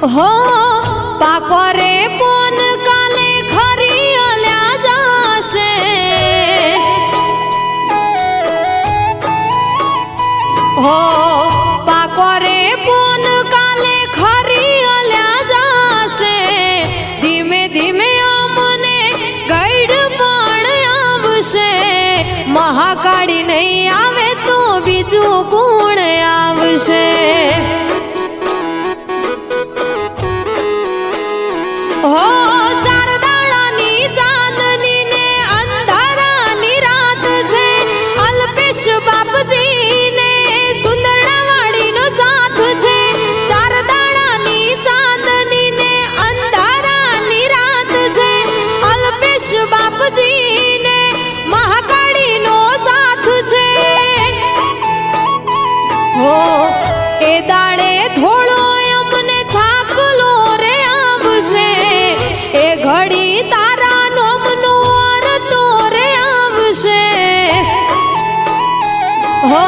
हो पाको रे पोन काले खरी अल्या जाशे हो पाको रे पोन काले खरी अल्या जाशे धीमे धीमे अमने गईड पण आवशे महाकाળી नहीं आवे तो बीजू कोण आवशे हो चार दाडानी चांदनी ने अंधारानी रात छे अल्पेश बापजी ने सुंदरवाड़ी नो साथ छे चार दाडानी चांदनी ने अंधारानी रात छे अल्पेश बापजी ने महाकाળી नो साथ छे हो ए दाड़े थोड़ो अमने थाकलो रे आवशे ए घड़ी तारा नोमनो और तोरे आवशे हो